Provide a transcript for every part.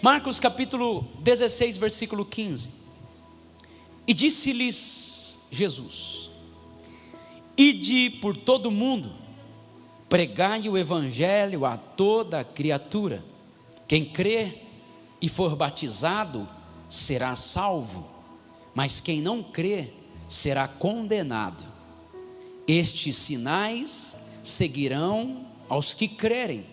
Marcos capítulo 16, versículo 15. E disse-lhes Jesus: ide por todo o mundo, pregai o evangelho a toda criatura. Quem crer e for batizado será salvo, mas quem não crer será condenado. Estes sinais seguirão aos que crerem.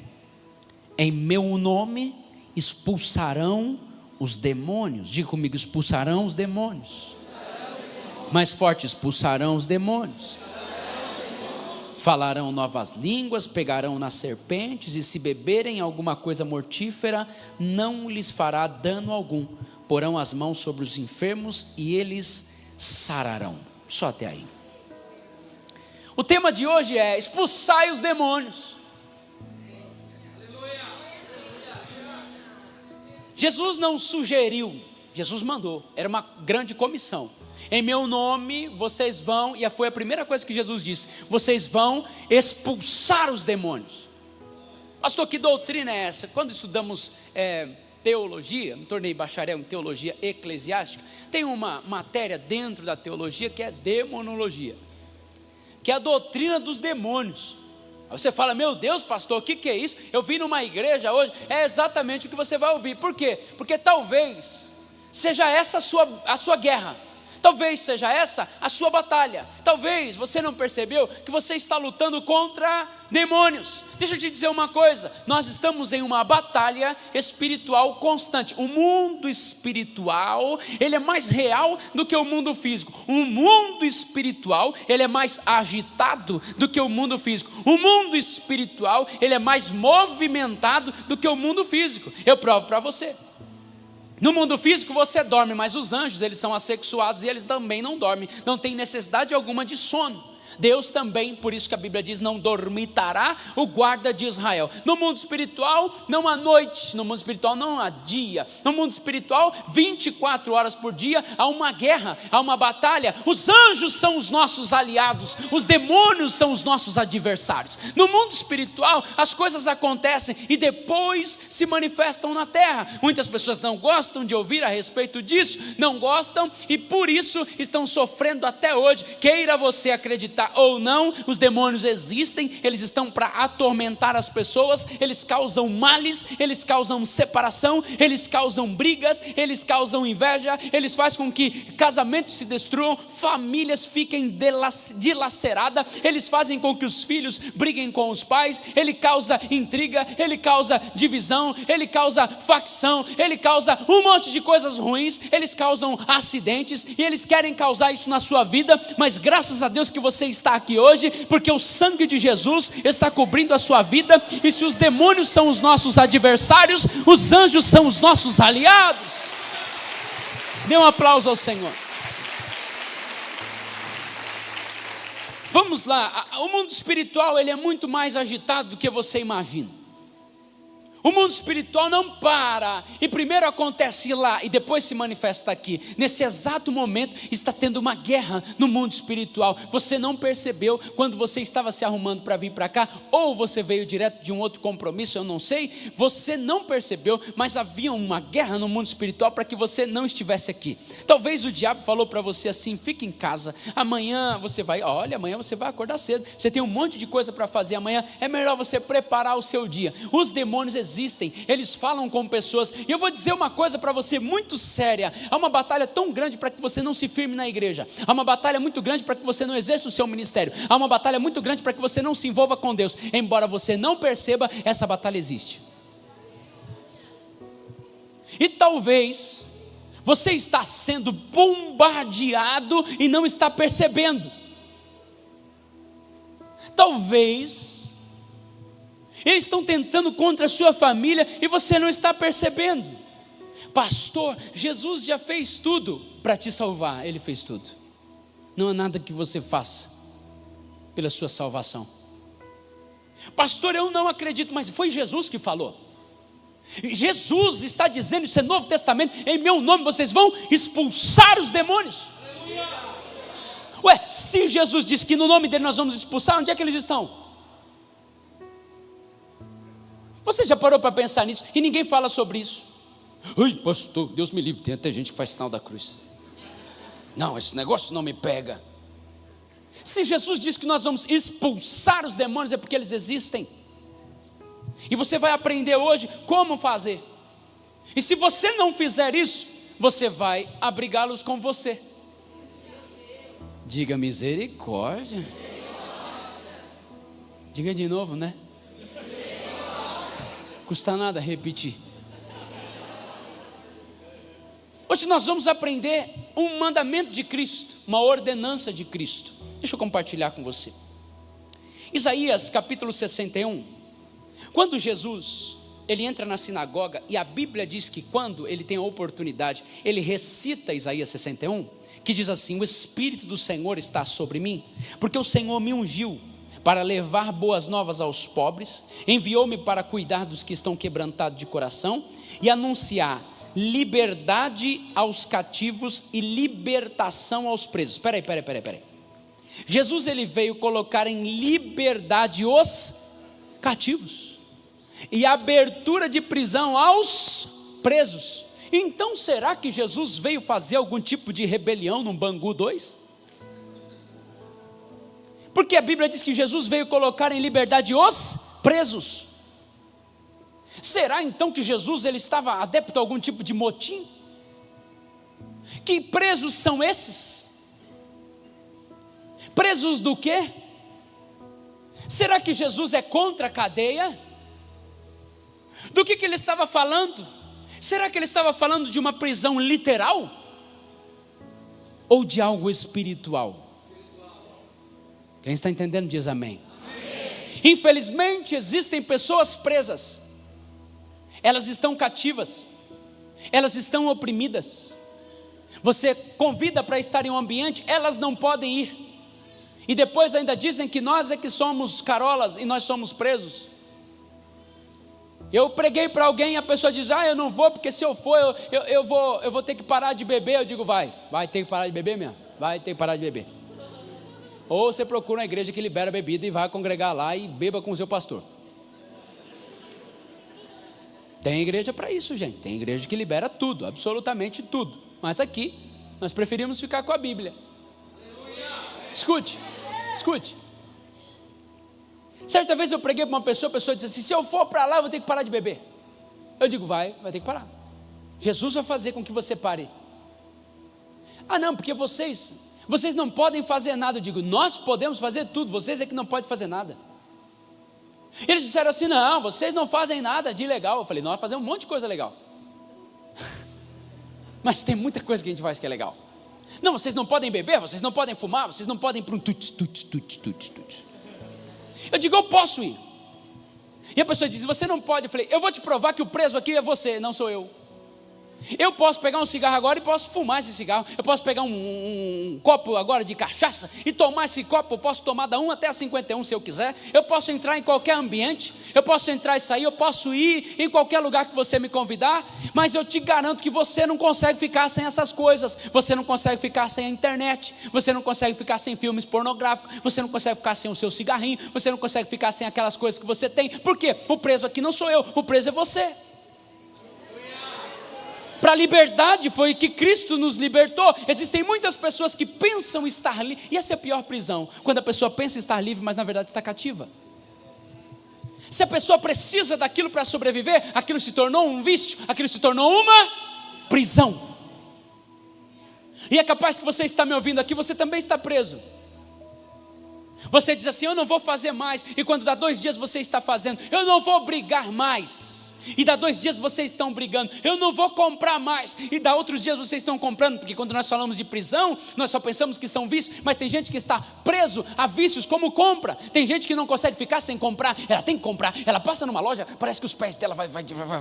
Em meu nome expulsarão os demônios. Diga comigo: expulsarão os demônios. Mais forte: expulsarão os demônios. Falarão novas línguas, pegarão nas serpentes, e se beberem alguma coisa mortífera, não lhes fará dano algum. Porão as mãos sobre os enfermos e eles sararão. Só até aí. O tema de hoje é: expulsai os demônios. Jesus não sugeriu, Jesus mandou. Era uma grande comissão. Em meu nome vocês vão, e foi a primeira coisa que Jesus disse: vocês vão expulsar os demônios. Pastor, que doutrina é essa? Quando estudamos teologia, me tornei bacharel em teologia eclesiástica, tem uma matéria dentro da teologia que é demonologia, que é a doutrina dos demônios. Aí você fala: meu Deus, pastor, o que é isso? Eu vim numa igreja hoje. É exatamente o que você vai ouvir. Por quê? Porque talvez seja essa a sua guerra. Talvez seja essa a sua batalha. Talvez você não percebeu que você está lutando contra demônios. Deixa eu te dizer uma coisa: nós estamos em uma batalha espiritual constante. O mundo espiritual, ele é mais real do que o mundo físico. O mundo espiritual, ele é mais agitado do que o mundo físico. O mundo espiritual, ele é mais movimentado do que o mundo físico. Eu provo para você. No mundo físico você dorme, mas os anjos, eles são assexuados e eles também não dormem, não tem necessidade alguma de sono. Deus também, por isso que a Bíblia diz: não dormitará o guarda de Israel. No mundo espiritual não há noite, no mundo espiritual não há dia. No mundo espiritual 24 horas por dia há uma guerra, há uma batalha. Os anjos são os nossos aliados, os demônios são os nossos adversários. No mundo espiritual as coisas acontecem e depois se manifestam na terra. Muitas pessoas não gostam de ouvir a respeito disso, não gostam, e por isso estão sofrendo até hoje. Queira você acreditar ou não, os demônios existem, eles estão para atormentar as pessoas, eles causam males, eles causam separação, eles causam brigas, eles causam inveja, eles fazem com que casamentos se destruam, famílias fiquem dilaceradas, eles fazem com que os filhos briguem com os pais, ele causa intriga, ele causa divisão, ele causa facção, ele causa um monte de coisas ruins, eles causam acidentes, e eles querem causar isso na sua vida, mas graças a Deus que você está aqui hoje, porque o sangue de Jesus está cobrindo a sua vida. E se os demônios são os nossos adversários, os anjos são os nossos aliados. Dê um aplauso ao Senhor. Vamos lá, o mundo espiritual, ele é muito mais agitado do que você imagina. O mundo espiritual não para, e primeiro acontece lá e depois se manifesta aqui. Nesse exato momento está tendo uma guerra no mundo espiritual. Você não percebeu quando você estava se arrumando para vir para cá, ou você veio direto de um outro compromisso, eu não sei. Você não percebeu, mas havia uma guerra no mundo espiritual para que você não estivesse aqui. Talvez o diabo falou para você assim: fica em casa, amanhã você vai acordar cedo, você tem um monte de coisa para fazer amanhã, é melhor você preparar o seu dia. Os demônios existem, eles falam com pessoas, e eu vou dizer uma coisa para você muito séria: há uma batalha tão grande para que você não se firme na igreja, há uma batalha muito grande para que você não exerça o seu ministério, há uma batalha muito grande para que você não se envolva com Deus. Embora você não perceba, essa batalha existe. E talvez você está sendo bombardeado e não está percebendo. Talvez eles estão tentando contra a sua família e você não está percebendo. Pastor, Jesus já fez tudo para te salvar. Ele fez tudo. Não há nada que você faça pela sua salvação. Pastor, eu não acredito, mas foi Jesus que falou. Jesus está dizendo, isso é Novo Testamento: em meu nome vocês vão expulsar os demônios. Ué, se Jesus disse que no nome dele nós vamos expulsar, onde é que eles estão? Você já parou para pensar nisso? E ninguém fala sobre isso. Ai, pastor, Deus me livre, tem até gente que faz sinal da cruz. Não, esse negócio não me pega. Se Jesus diz que nós vamos expulsar os demônios, é porque eles existem. E você vai aprender hoje como fazer. E se você não fizer isso, você vai abrigá-los com você. Diga misericórdia. Diga de novo, né? Custa nada repetir. Hoje nós vamos aprender um mandamento de Cristo, uma ordenança de Cristo. Deixa eu compartilhar com você. Isaías capítulo 61. Quando Jesus, ele entra na sinagoga, e a Bíblia diz que quando ele tem a oportunidade, ele recita Isaías 61, que diz assim: o Espírito do Senhor está sobre mim, porque o Senhor me ungiu para levar boas novas aos pobres, enviou-me para cuidar dos que estão quebrantados de coração e anunciar liberdade aos cativos e libertação aos presos. Peraí. Jesus, ele veio colocar em liberdade os cativos e abertura de prisão aos presos. Então será que Jesus veio fazer algum tipo de rebelião no Bangu 2? Porque a Bíblia diz que Jesus veio colocar em liberdade os presos. Será então que Jesus, ele estava adepto a algum tipo de motim? Que presos são esses? Presos do quê? Será que Jesus é contra a cadeia? Do que ele estava falando? Será que ele estava falando de uma prisão literal? Ou de algo espiritual? Quem está entendendo diz amém. Infelizmente existem pessoas presas. Elas estão cativas. Elas estão oprimidas. Você convida para estar em um ambiente, elas não podem ir. E depois ainda dizem que nós é que somos carolas e nós somos presos. Eu preguei para alguém e a pessoa diz: eu não vou, porque se eu for eu vou ter que parar de beber. Eu digo: vai ter que parar de beber mesmo, vai ter que parar de beber. Ou você procura uma igreja que libera bebida e vai congregar lá e beba com o seu pastor. Tem igreja para isso, gente. Tem igreja que libera tudo, absolutamente tudo. Mas aqui nós preferimos ficar com a Bíblia. Escute. Certa vez eu preguei para uma pessoa, a pessoa disse assim: se eu for para lá eu vou ter que parar de beber. Eu digo: vai ter que parar. Jesus vai fazer com que você pare. Não, porque vocês não podem fazer nada. Eu digo: nós podemos fazer tudo, vocês é que não podem fazer nada. Eles disseram assim: não, vocês não fazem nada de legal. Eu falei: nós fazemos um monte de coisa legal. Mas tem muita coisa que a gente faz que é legal. Não, vocês não podem beber, vocês não podem fumar, vocês não podem ir para um tuts. Eu digo: eu posso ir. E a pessoa diz: você não pode. Eu falei: eu vou te provar que o preso aqui é você, não sou eu. Eu posso pegar um cigarro agora e posso fumar esse cigarro. Eu posso pegar um copo agora de cachaça e tomar esse copo. Eu posso tomar da 1 até a 51 se eu quiser. Eu posso entrar em qualquer ambiente. Eu posso entrar e sair. Eu posso ir em qualquer lugar que você me convidar. Mas eu te garanto que você não consegue ficar sem essas coisas. Você não consegue ficar sem a internet. Você não consegue ficar sem filmes pornográficos. Você não consegue ficar sem o seu cigarrinho. Você não consegue ficar sem aquelas coisas que você tem. Por quê? O preso aqui não sou eu. O preso é você. Para a liberdade foi que Cristo nos libertou. Existem muitas pessoas que pensam estar livre, e essa é a pior prisão, quando a pessoa pensa estar livre, mas na verdade está cativa. Se a pessoa precisa daquilo para sobreviver, aquilo se tornou um vício, aquilo se tornou uma prisão. E é capaz que você está me ouvindo aqui, você também está preso. Você diz assim: eu não vou fazer mais, e quando dá 2 dias você está fazendo. Eu não vou brigar mais. E dá 2 dias vocês estão brigando. Eu não vou comprar mais. E dá outros dias vocês estão comprando. Porque quando nós falamos de prisão, nós só pensamos que são vícios. Mas tem gente que está preso a vícios como compra. Tem gente que não consegue ficar sem comprar. Ela tem que comprar. Ela passa numa loja, parece que os pés dela vai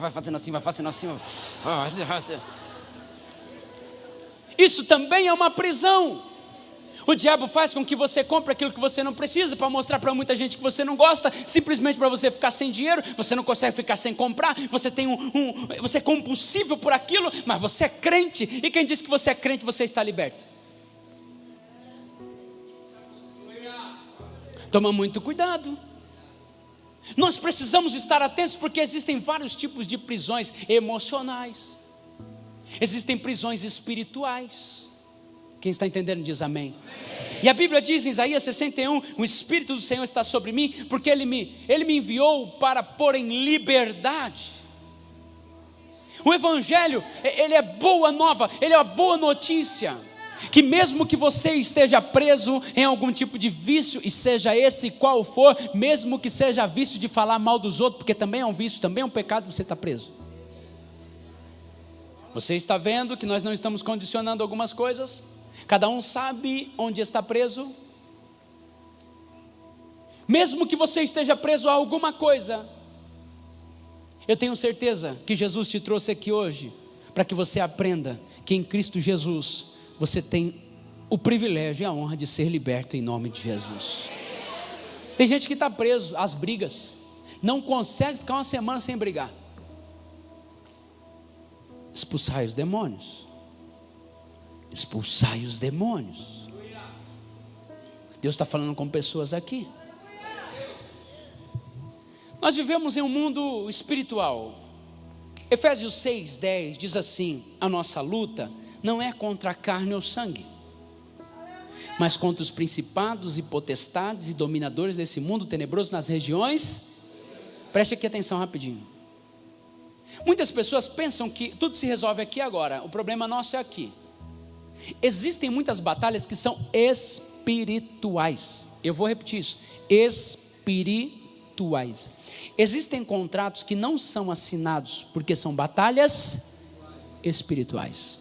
fazendo assim, vai fazendo assim. Isso também é uma prisão. O diabo faz com que você compre aquilo que você não precisa, para mostrar para muita gente que você não gosta, simplesmente para você ficar sem dinheiro. Você não consegue ficar sem comprar. Você tem você é compulsivo por aquilo, mas você é crente. E quem diz que você é crente, você está liberto. Toma muito cuidado. Nós precisamos estar atentos, porque existem vários tipos de prisões emocionais. Existem prisões espirituais. Quem está entendendo diz amém. E a Bíblia diz em Isaías 61, o Espírito do Senhor está sobre mim, porque Ele me enviou para pôr em liberdade. O Evangelho, ele é boa nova, ele é uma boa notícia, que mesmo que você esteja preso em algum tipo de vício, e seja esse qual for, mesmo que seja vício de falar mal dos outros, porque também é um vício, também é um pecado, você está preso. Você está vendo que nós não estamos condicionando algumas coisas? Cada um sabe onde está preso. Mesmo que você esteja preso a alguma coisa, eu tenho certeza que Jesus te trouxe aqui hoje para que você aprenda que em Cristo Jesus você tem o privilégio e a honra de ser liberto em nome de Jesus. Tem gente que está preso às brigas, não consegue ficar uma semana sem brigar. Expulsai os demônios. Expulsai os demônios. Deus está falando com pessoas aqui. Nós vivemos em um mundo espiritual. Efésios 6:10 diz assim: a nossa luta não é contra a carne ou sangue, mas contra os principados e potestades e dominadores desse mundo tenebroso nas regiões. Preste aqui atenção rapidinho. Muitas pessoas pensam que tudo se resolve aqui agora, o problema nosso é aqui. Existem muitas batalhas que são espirituais. Eu vou repetir isso: espirituais. Existem contratos que não são assinados porque são batalhas espirituais.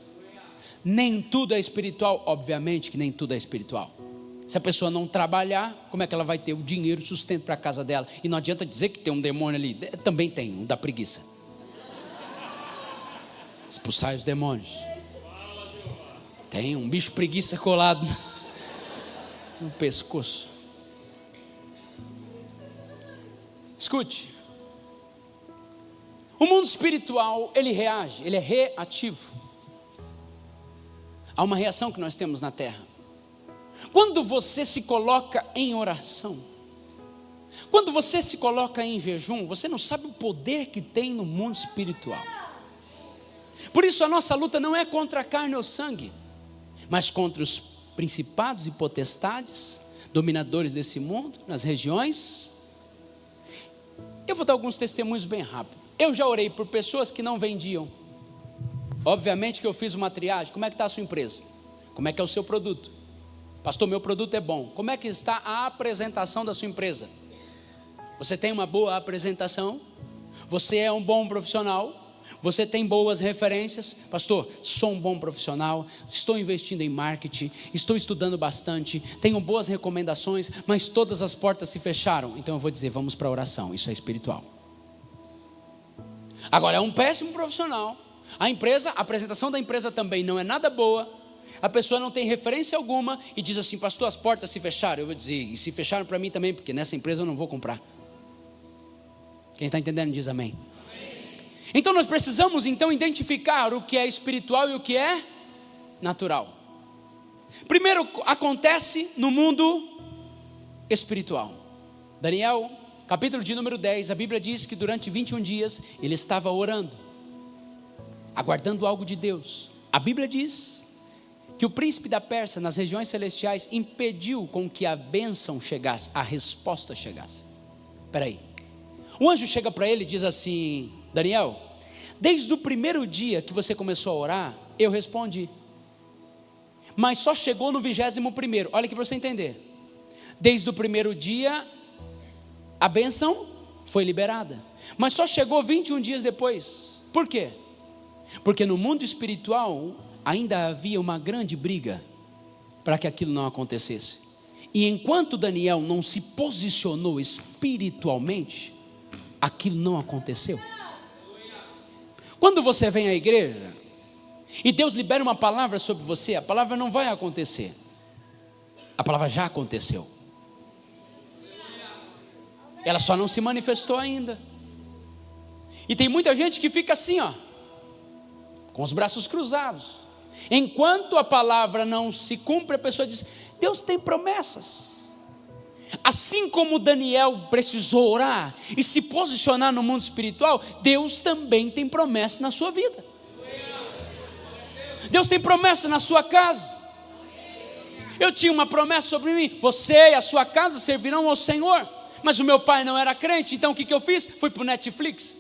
Nem tudo é espiritual, obviamente que nem tudo é espiritual. Se a pessoa não trabalhar, como é que ela vai ter o dinheiro, o sustento para a casa dela? E não adianta dizer que tem um demônio ali, também tem, um da preguiça. Expulsai os demônios. Tem um bicho preguiça colado no pescoço. Escute. O mundo espiritual, ele reage, ele é reativo. Há uma reação que nós temos na terra. Quando você se coloca em oração, quando você se coloca em jejum, você não sabe o poder que tem no mundo espiritual. Por isso a nossa luta não é contra a carne ou sangue, mas contra os principados e potestades, dominadores desse mundo, nas regiões. Eu vou dar alguns testemunhos bem rápido. Eu já orei por pessoas que não vendiam. Obviamente que eu fiz uma triagem. Como é que está a sua empresa? Como é que é o seu produto? Pastor, meu produto é bom. Como é que está a apresentação da sua empresa? Você tem uma boa apresentação? Você é um bom profissional? Você tem boas referências? Pastor, sou um bom profissional, estou investindo em marketing, estou estudando bastante, tenho boas recomendações, mas todas as portas se fecharam. Então eu vou dizer, vamos para a oração, isso é espiritual. Agora é um péssimo profissional, a apresentação da empresa também não é nada boa, a pessoa não tem referência alguma e diz assim, pastor, as portas se fecharam. Eu vou dizer, e se fecharam para mim também, porque nessa empresa eu não vou comprar. Quem está entendendo diz amém. Então nós precisamos identificar o que é espiritual e o que é natural. Primeiro acontece no mundo espiritual. Daniel, capítulo de número 10, a Bíblia diz que durante 21 dias ele estava orando, aguardando algo de Deus. A Bíblia diz que o príncipe da Pérsia nas regiões celestiais impediu com que a bênção chegasse, a resposta chegasse. Espera aí. O anjo chega para ele e diz assim, Daniel, desde o primeiro dia que você começou a orar, eu respondi, mas só chegou no 21º, olha aqui para você entender, desde o primeiro dia, a bênção foi liberada, mas só chegou 21 dias depois, por quê? Porque no mundo espiritual, ainda havia uma grande briga, para que aquilo não acontecesse, e enquanto Daniel não se posicionou espiritualmente, aquilo não aconteceu. Quando você vem à igreja e Deus libera uma palavra sobre você, a palavra não vai acontecer, a palavra já aconteceu, ela só não se manifestou ainda. E tem muita gente que fica assim, com os braços cruzados, enquanto a palavra não se cumpre, a pessoa diz, Deus tem promessas. Assim como Daniel precisou orar e se posicionar no mundo espiritual, Deus também tem promessas na sua vida. Deus tem promessa na sua casa. Eu tinha uma promessa sobre mim: você e a sua casa servirão ao Senhor. Mas o meu pai não era crente, então o que eu fiz? Fui para o Netflix.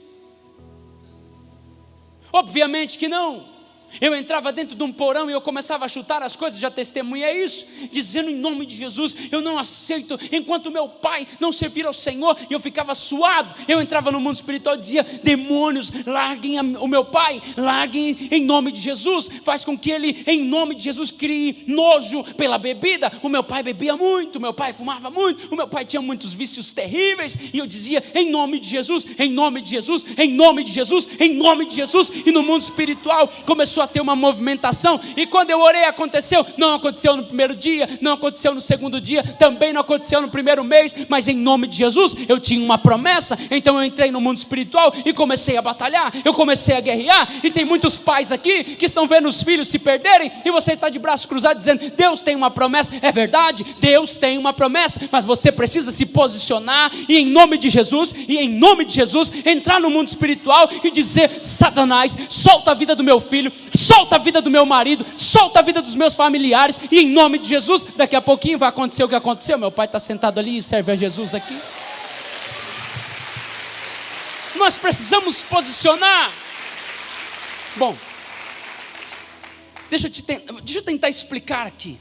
Obviamente que não. Eu entrava dentro de um porão e eu começava a chutar as coisas, já testemunhei isso, dizendo em nome de Jesus, eu não aceito enquanto meu pai não servir ao Senhor. E eu ficava suado. Eu entrava no mundo espiritual e dizia: demônios, larguem o meu pai, larguem em nome de Jesus. Faz com que ele, em nome de Jesus, crie nojo pela bebida. O meu pai bebia muito, o meu pai fumava muito, o meu pai tinha muitos vícios terríveis. E eu dizia: em nome de Jesus, em nome de Jesus, em nome de Jesus, em nome de Jesus. E no mundo espiritual começou a ter uma movimentação, e quando eu orei aconteceu. Não aconteceu no primeiro dia, não aconteceu no segundo dia, também não aconteceu no primeiro mês, mas em nome de Jesus eu tinha uma promessa. Então eu entrei no mundo espiritual e comecei a batalhar, eu comecei a guerrear. E tem muitos pais aqui que estão vendo os filhos se perderem, e você está de braços cruzados dizendo: Deus tem uma promessa. É verdade, Deus tem uma promessa, mas você precisa se posicionar e em nome de Jesus, entrar no mundo espiritual e dizer: Satanás, solta a vida do meu filho, solta a vida do meu marido, solta a vida dos meus familiares, e em nome de Jesus. Daqui a pouquinho vai acontecer o que aconteceu. Meu pai está sentado ali e serve a Jesus aqui. Nós precisamos posicionar. Bom, deixa eu tentar explicar aqui.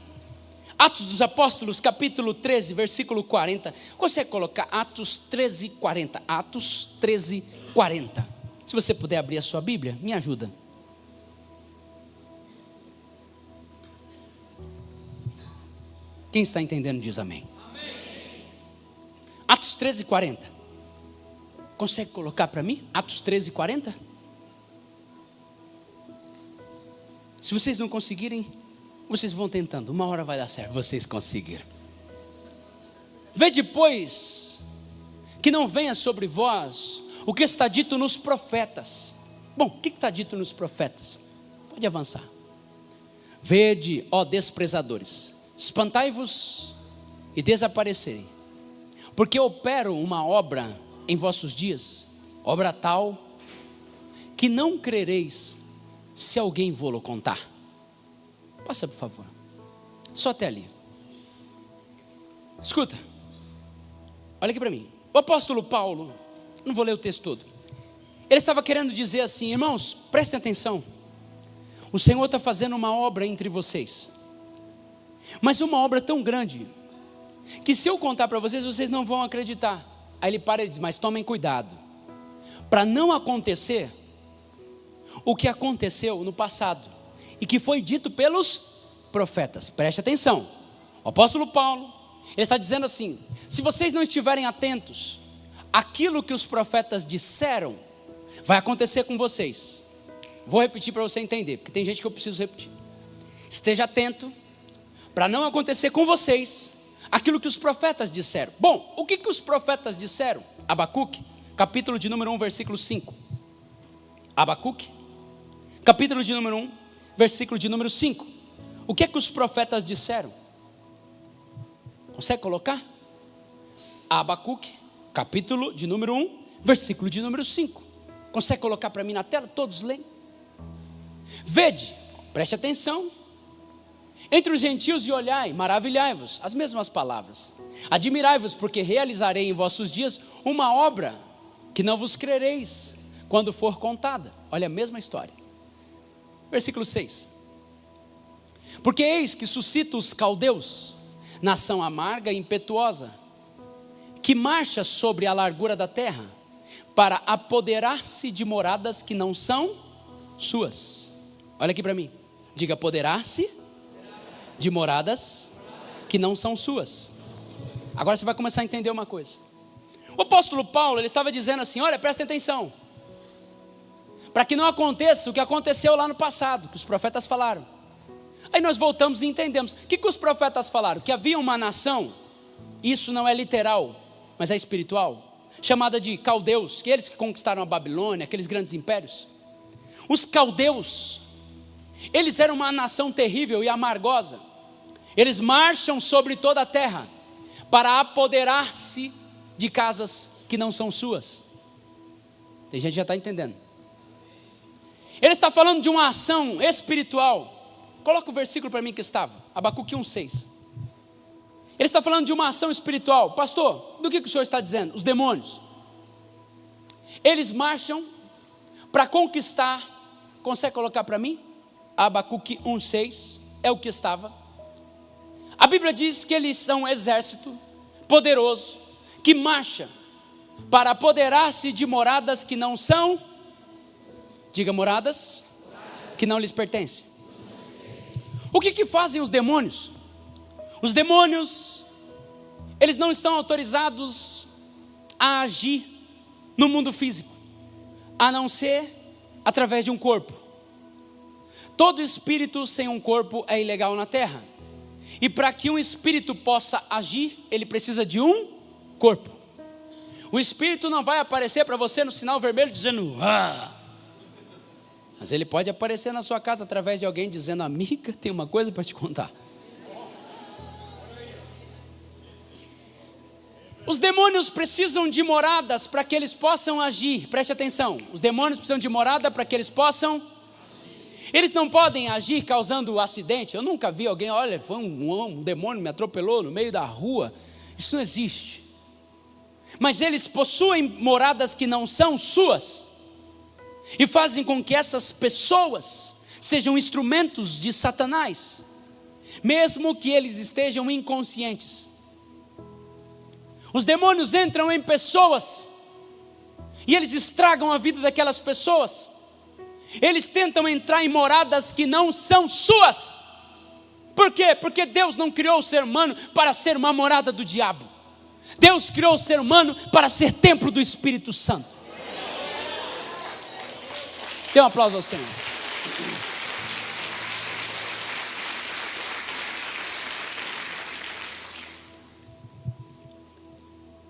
Atos dos Apóstolos, capítulo 13, versículo 40. Consegue colocar Atos 13, 40? Atos 13, 40. Se você puder abrir a sua Bíblia, me ajuda. Quem está entendendo diz amém. Amém. Atos 13, 40. Consegue colocar para mim? Atos 13, 40. Se vocês não conseguirem, vocês vão tentando. Uma hora vai dar certo. Vocês conseguiram. Vê depois que não venha sobre vós o que está dito nos profetas. Bom, o que está dito nos profetas? Pode avançar. Vede, ó desprezadores, espantai-vos e desaparecerem, porque opero uma obra em vossos dias, obra tal que não crereis se alguém vô-lo contar. Passa, por favor, só até ali. Escuta, olha aqui para mim. O apóstolo Paulo, não vou ler o texto todo, ele estava querendo dizer assim: irmãos, prestem atenção, o Senhor está fazendo uma obra entre vocês, mas uma obra tão grande, que se eu contar para vocês, vocês não vão acreditar. Aí ele para e diz: mas tomem cuidado, para não acontecer o que aconteceu no passado, e que foi dito pelos profetas. Preste atenção, o apóstolo Paulo, ele está dizendo assim: se vocês não estiverem atentos, aquilo que os profetas disseram, vai acontecer com vocês. Vou repetir para você entender, porque tem gente que eu preciso repetir. Esteja atento, para não acontecer com vocês aquilo que os profetas disseram. Bom, o que os profetas disseram? Abacuque, capítulo de número 1, versículo 5. Abacuque, capítulo de número 1, versículo de número 5. O que os profetas disseram? Consegue colocar? Abacuque, capítulo de número 1, versículo de número 5. Consegue colocar para mim na tela? Todos leem. Vede, preste atenção, entre os gentios e olhai, maravilhai-vos, as mesmas palavras. Admirai-vos, porque realizarei em vossos dias uma obra que não vos crereis quando for contada. Olha a mesma história. Versículo 6. Porque eis que suscita os caldeus, nação amarga e impetuosa, que marcha sobre a largura da terra, para apoderar-se de moradas que não são suas. Olha aqui para mim, diga: apoderar-se de moradas que não são suas. Agora você vai começar a entender uma coisa. O apóstolo Paulo, ele estava dizendo assim: olha, presta atenção, para que não aconteça o que aconteceu lá no passado, que os profetas falaram. Aí nós voltamos e entendemos, o que os profetas falaram? Que havia uma nação, isso não é literal, mas é espiritual, chamada de caldeus, que eles que conquistaram a Babilônia, aqueles grandes impérios. Os caldeus, eles eram uma nação terrível e amargosa. Eles marcham sobre toda a terra para apoderar-se de casas que não são suas. Tem gente que já está entendendo. Ele está falando de uma ação espiritual. Coloca o versículo para mim que estava, Abacuque 1:6. Ele está falando de uma ação espiritual. Pastor, do que o senhor está dizendo? Os demônios, eles marcham para conquistar. Consegue colocar para mim? Abacuque 1:6, é o que estava. A Bíblia diz que eles são um exército poderoso, que marcha para apoderar-se de moradas que não são, diga moradas, que não lhes pertencem. O que fazem os demônios? Os demônios, eles não estão autorizados a agir no mundo físico, a não ser através de um corpo. Todo espírito sem um corpo é ilegal na terra. E para que um espírito possa agir, ele precisa de um corpo. O espírito não vai aparecer para você no sinal vermelho dizendo ah. Mas ele pode aparecer na sua casa através de alguém dizendo: amiga, tem uma coisa para te contar. Os demônios precisam de moradas para que eles possam agir. Preste atenção, os demônios precisam de morada para que eles possam. Eles não podem agir causando acidente. Eu nunca vi alguém, olha, foi um demônio me atropelou no meio da rua. Isso não existe. Mas eles possuem moradas que não são suas, e fazem com que essas pessoas sejam instrumentos de Satanás, mesmo que eles estejam inconscientes. Os demônios entram em pessoas e eles estragam a vida daquelas pessoas. Eles tentam entrar em moradas que não são suas. Por quê? Porque Deus não criou o ser humano para ser uma morada do diabo. Deus criou o ser humano para ser templo do Espírito Santo. Dê um aplauso ao Senhor.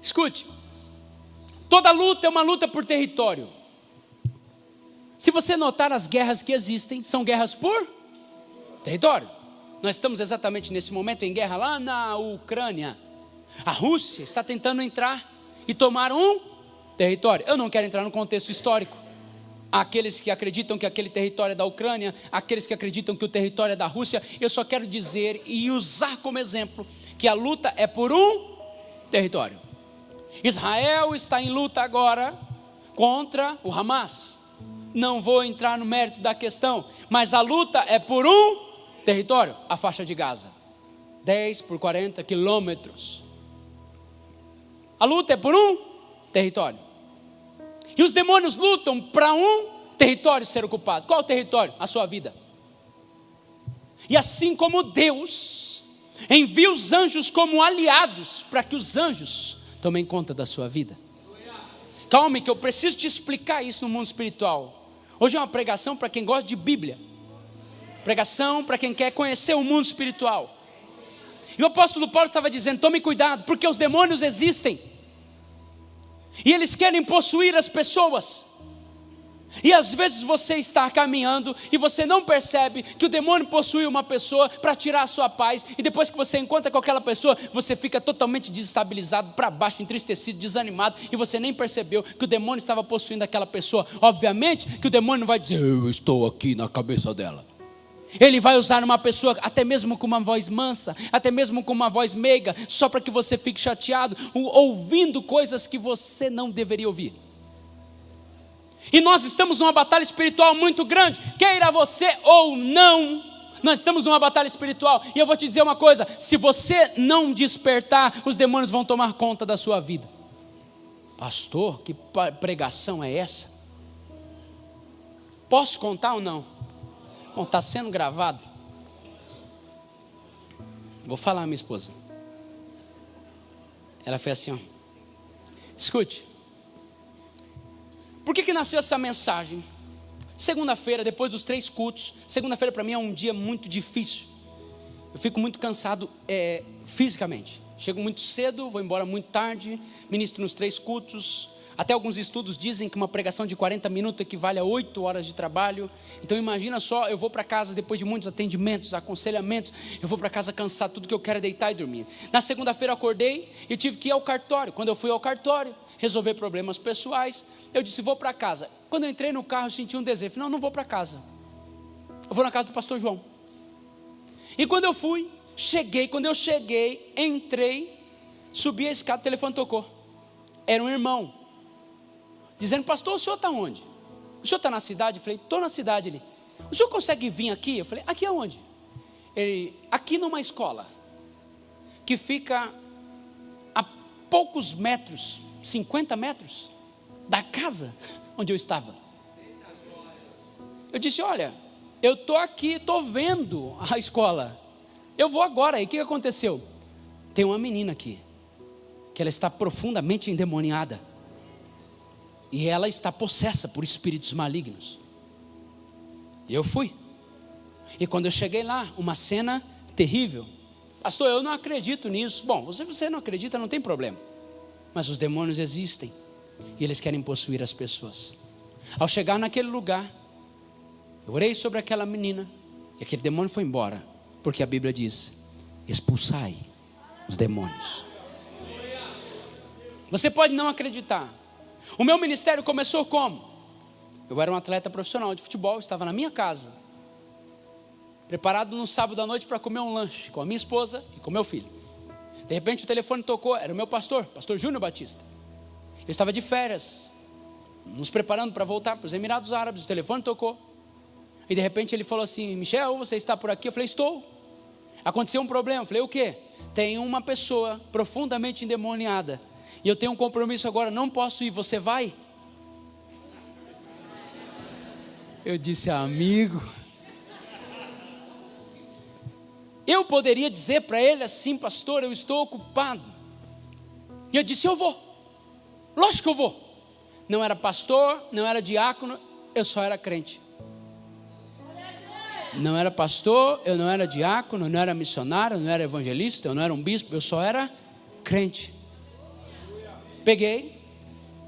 Escute, toda luta é uma luta por território. Se você notar, as guerras que existem são guerras por território. Nós estamos exatamente nesse momento em guerra lá na Ucrânia. A Rússia está tentando entrar e tomar um território. Eu não quero entrar no contexto histórico. Há aqueles que acreditam que aquele território é da Ucrânia, aqueles que acreditam que o território é da Rússia. Eu só quero dizer e usar como exemplo que a luta é por um território. Israel está em luta agora contra o Hamas. Não vou entrar no mérito da questão, mas a luta é por um território, a faixa de Gaza, 10 por 40 quilômetros. A luta é por um território. E os demônios lutam para um território ser ocupado. Qual território? A sua vida. E assim como Deus envia os anjos como aliados para que os anjos tomem conta da sua vida. Calme que eu preciso te explicar isso no mundo espiritual. Hoje é uma pregação para quem gosta de Bíblia. Pregação para quem quer conhecer o mundo espiritual. E o apóstolo Paulo estava dizendo: tome cuidado, porque os demônios existem. E eles querem possuir as pessoas. E às vezes você está caminhando e você não percebe que o demônio possui uma pessoa para tirar a sua paz. E depois que você encontra com aquela pessoa, você fica totalmente desestabilizado, para baixo, entristecido, desanimado. E você nem percebeu que o demônio estava possuindo aquela pessoa. Obviamente que o demônio não vai dizer: eu estou aqui na cabeça dela. Ele vai usar uma pessoa, até mesmo com uma voz mansa, até mesmo com uma voz meiga, só para que você fique chateado, ouvindo coisas que você não deveria ouvir. E nós estamos numa batalha espiritual muito grande, queira você ou não, nós estamos numa batalha espiritual. E eu vou te dizer uma coisa: se você não despertar, os demônios vão tomar conta da sua vida. Pastor, que pregação é essa? Posso contar ou não? Bom, está sendo gravado. Vou falar à minha esposa. Ela fez assim, ó. Escute. Por que nasceu essa mensagem? Segunda-feira, depois dos 3 cultos. Segunda-feira para mim é um dia muito difícil. Eu fico muito cansado fisicamente. Chego muito cedo, vou embora muito tarde. Ministro nos 3 cultos. Até alguns estudos dizem que uma pregação de 40 minutos equivale a 8 horas de trabalho. Então imagina só, eu vou para casa depois de muitos atendimentos, aconselhamentos. Eu vou para casa cansado, tudo que eu quero é deitar e dormir. Na segunda-feira eu acordei e tive que ir ao cartório. Quando eu fui ao cartório, resolver problemas pessoais, eu disse: vou para casa. Quando eu entrei no carro, eu senti um desejo. Falei, não vou para casa. Eu vou na casa do pastor João. E quando eu fui, quando eu cheguei, entrei, subi a escada, o telefone tocou. Era um irmão, dizendo, pastor, o senhor está onde? O senhor está na cidade? Eu falei, estou na cidade. Ele, o senhor consegue vir aqui? Eu falei, aqui aonde? Ele, aqui numa escola, que fica a poucos metros, 50 metros, da casa onde eu estava. Eu disse, olha, eu estou aqui, estou vendo a escola, eu vou agora. E o que aconteceu? Tem uma menina aqui, que ela está profundamente endemoniada, e ela está possessa por espíritos malignos. E eu fui, e quando eu cheguei lá, uma cena terrível. Pastor, eu não acredito nisso. Bom, se você não acredita, não tem problema, mas os demônios existem, e eles querem possuir as pessoas. Ao chegar naquele lugar, eu orei sobre aquela menina, e aquele demônio foi embora, porque a Bíblia diz, expulsai os demônios. Você pode não acreditar. O meu ministério começou como? Eu era um atleta profissional de futebol, estava na minha casa, preparado no sábado à noite para comer um lanche com a minha esposa e com meu filho. De repente o telefone tocou, era o meu pastor Júnior Batista. Eu estava de férias, nos preparando para voltar para os Emirados Árabes. O telefone tocou, e de repente ele falou assim, Michel, você está por aqui? Eu falei, estou. Aconteceu um problema. Eu falei, o quê? Tem uma pessoa profundamente endemoniada, e eu tenho um compromisso agora, não posso ir, você vai? Eu disse, amigo, eu poderia dizer para ele assim, pastor, eu estou ocupado. E eu disse, eu vou, lógico que eu vou. Não era pastor, não era diácono, eu só era crente. Não era pastor, eu não era diácono, eu não era missionário, eu não era evangelista, eu não era um bispo, eu só era crente. Peguei,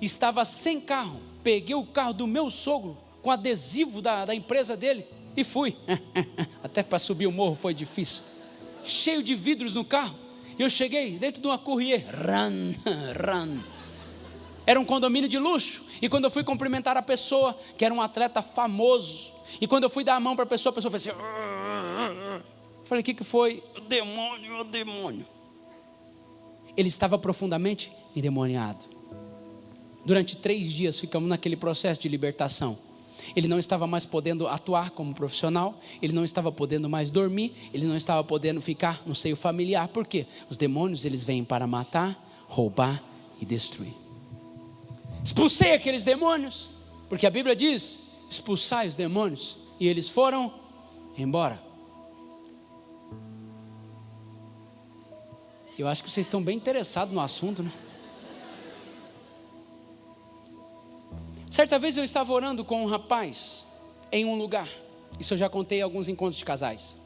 estava sem carro, peguei o carro do meu sogro, com adesivo da empresa dele, e fui. Até para subir o morro foi difícil, cheio de vidros no carro. E eu cheguei dentro de uma Courier, era um condomínio de luxo. E quando eu fui cumprimentar a pessoa, que era um atleta famoso, e quando eu fui dar a mão para a pessoa fez assim, eu falei, o que foi? O demônio. Ele estava profundamente endemoniado. Durante 3 dias ficamos naquele processo de libertação. Ele não estava mais podendo atuar como profissional, ele não estava podendo mais dormir, ele não estava podendo ficar no seio familiar. Por quê? Os demônios, eles vêm para matar, roubar e destruir. Expulsei aqueles demônios, porque a Bíblia diz, expulsai os demônios, e eles foram embora. Eu acho que vocês estão bem interessados no assunto, né? Certa vez eu estava orando com um rapaz em um lugar. Isso eu já contei em alguns encontros de casais.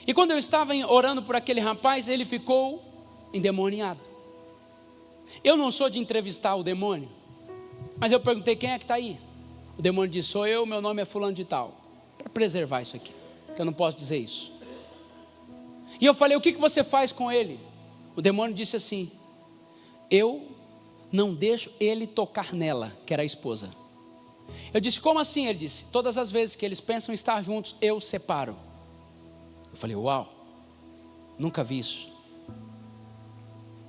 E quando eu estava orando por aquele rapaz, ele ficou endemoniado. Eu não sou de entrevistar o demônio, mas eu perguntei, quem é que está aí? O demônio disse, sou eu, meu nome é fulano de tal. Para preservar isso aqui, porque eu não posso dizer isso. E eu falei, o que você faz com ele? O demônio disse assim, eu não deixo ele tocar nela, que era a esposa. Eu disse, como assim? Ele disse, todas as vezes que eles pensam em estar juntos, eu separo. Eu falei, uau, nunca vi isso.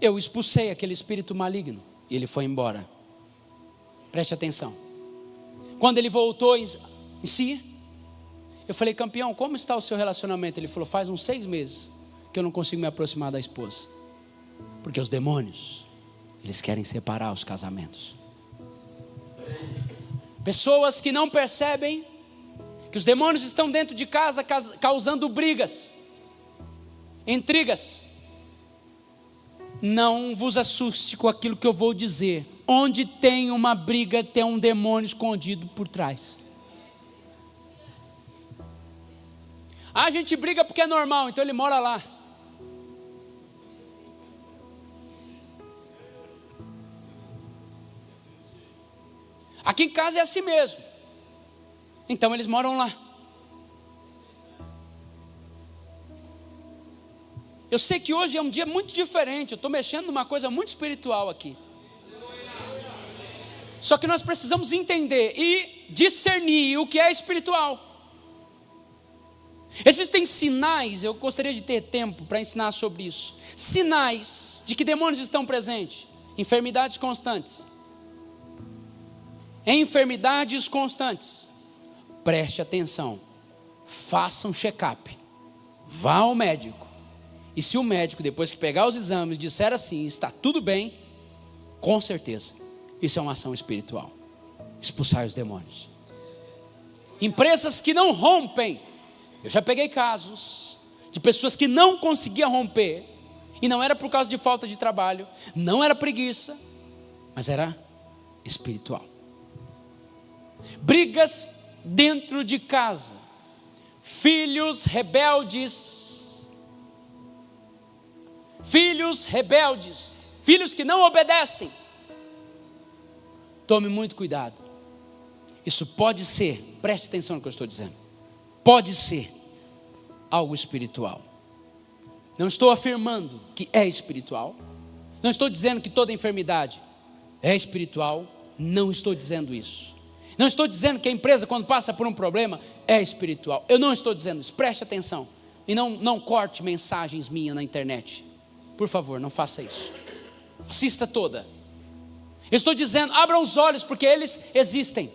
Eu expulsei aquele espírito maligno, e ele foi embora. Preste atenção. Quando ele voltou em si, eu falei, campeão, como está o seu relacionamento? Ele falou, faz uns 6 meses que eu não consigo me aproximar da esposa, porque os demônios, eles querem separar os casamentos. Pessoas que não percebem que os demônios estão dentro de casa causando brigas, intrigas. Não vos assuste com aquilo que eu vou dizer. Onde tem uma briga, tem um demônio escondido por trás. A gente briga porque é normal, então ele mora lá. Aqui em casa é assim mesmo. Então eles moram lá. Eu sei que hoje é um dia muito diferente. Eu estou mexendo numa coisa muito espiritual aqui. Só que nós precisamos entender e discernir o que é espiritual. Existem sinais, eu gostaria de ter tempo para ensinar sobre isso. Sinais de que demônios estão presentes. Enfermidades constantes. Enfermidades constantes. Preste atenção. Faça um check-up. Vá ao médico. E se o médico, depois que pegar os exames, disser assim, está tudo bem, com certeza, isso é uma ação espiritual. Expulsar os demônios. Empresas que não rompem. Eu já peguei casos de pessoas que não conseguiam romper. E não era por causa de falta de trabalho, não era preguiça, mas era espiritual. Brigas dentro de casa. Filhos rebeldes. Filhos rebeldes. Filhos que não obedecem. Tome muito cuidado. Isso pode ser, preste atenção no que eu estou dizendo, pode ser algo espiritual. Não estou afirmando que é espiritual. Não estou dizendo que toda enfermidade é espiritual. Não estou dizendo isso. Não estou dizendo que a empresa, quando passa por um problema, é espiritual. Eu não estou dizendo isso. Preste atenção. E não corte mensagens minhas na internet. Por favor, não faça isso. Assista toda. Eu estou dizendo, abra os olhos, porque eles existem.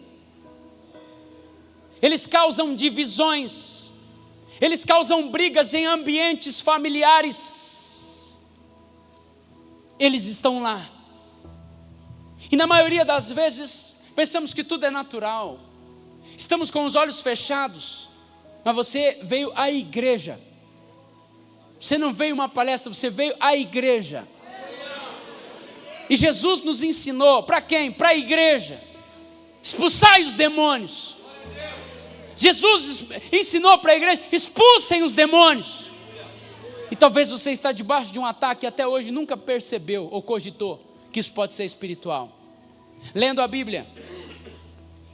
Eles causam divisões. Eles causam brigas em ambientes familiares. Eles estão lá. E na maioria das vezes, pensamos que tudo é natural. Estamos com os olhos fechados. Mas você veio à igreja. Você não veio uma palestra, você veio à igreja. E Jesus nos ensinou, para quem? Para a igreja. Expulsai os demônios. Jesus ensinou para a igreja, expulsem os demônios. E talvez você está debaixo de um ataque e até hoje nunca percebeu ou cogitou que isso pode ser espiritual. Lendo a Bíblia,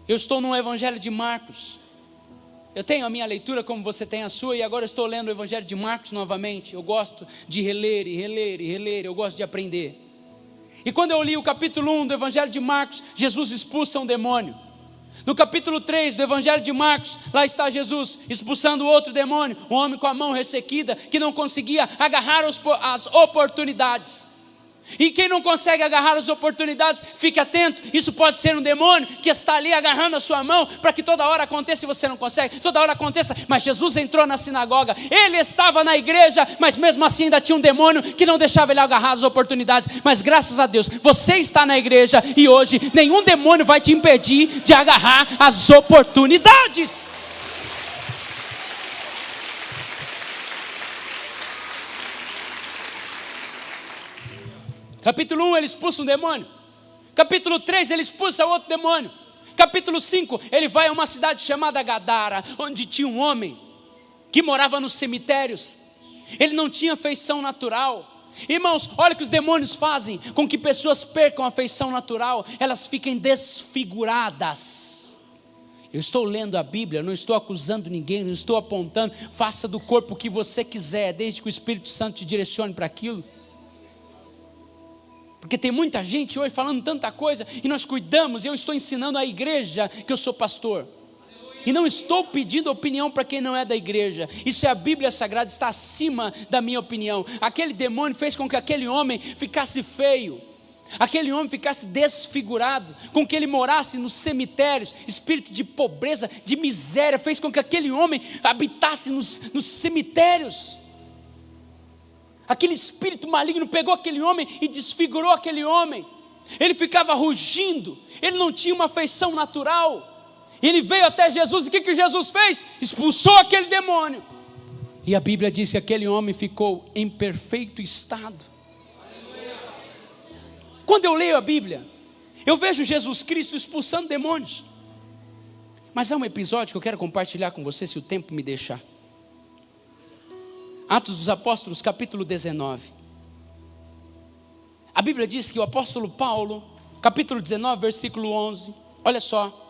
eu estou no Evangelho de Marcos. Eu tenho a minha leitura como você tem a sua, e agora eu estou lendo o Evangelho de Marcos novamente. Eu gosto de reler e reler e reler, eu gosto de aprender. E quando eu li o capítulo 1 do Evangelho de Marcos, Jesus expulsa um demônio. No capítulo 3 do Evangelho de Marcos, lá está Jesus expulsando outro demônio, um homem com a mão ressequida, que não conseguia agarrar as oportunidades. E quem não consegue agarrar as oportunidades, fique atento, isso pode ser um demônio que está ali agarrando a sua mão, para que toda hora aconteça e você não consegue, toda hora aconteça. Mas Jesus entrou na sinagoga, ele estava na igreja, mas mesmo assim ainda tinha um demônio que não deixava ele agarrar as oportunidades. Mas graças a Deus, você está na igreja e hoje nenhum demônio vai te impedir de agarrar as oportunidades. Capítulo 1, ele expulsa um demônio. Capítulo 3, ele expulsa outro demônio. Capítulo 5, ele vai a uma cidade chamada Gadara, onde tinha um homem que morava nos cemitérios. Ele não tinha feição natural. Irmãos, olha o que os demônios fazem com que pessoas percam a feição natural. Elas fiquem desfiguradas. Eu estou lendo a Bíblia, não estou acusando ninguém, não estou apontando. Faça do corpo o que você quiser, desde que o Espírito Santo te direcione para aquilo. Porque tem muita gente hoje falando tanta coisa, e nós cuidamos, eu estou ensinando a igreja que eu sou pastor. E não estou pedindo opinião para quem não é da igreja. Isso é a Bíblia Sagrada, está acima da minha opinião. Aquele demônio fez com que aquele homem ficasse feio. Aquele homem ficasse desfigurado, com que ele morasse nos cemitérios. Espírito de pobreza, de miséria, fez com que aquele homem habitasse nos cemitérios. Aquele espírito maligno pegou aquele homem e desfigurou aquele homem. Ele ficava rugindo, ele não tinha uma feição natural. Ele veio até Jesus, e o que Jesus fez? Expulsou aquele demônio. E a Bíblia diz que aquele homem ficou em perfeito estado. Quando eu leio a Bíblia, eu vejo Jesus Cristo expulsando demônios. Mas há um episódio que eu quero compartilhar com você, se o tempo me deixar. Atos dos Apóstolos, capítulo 19. A Bíblia diz que o apóstolo Paulo, capítulo 19, versículo 11, olha só.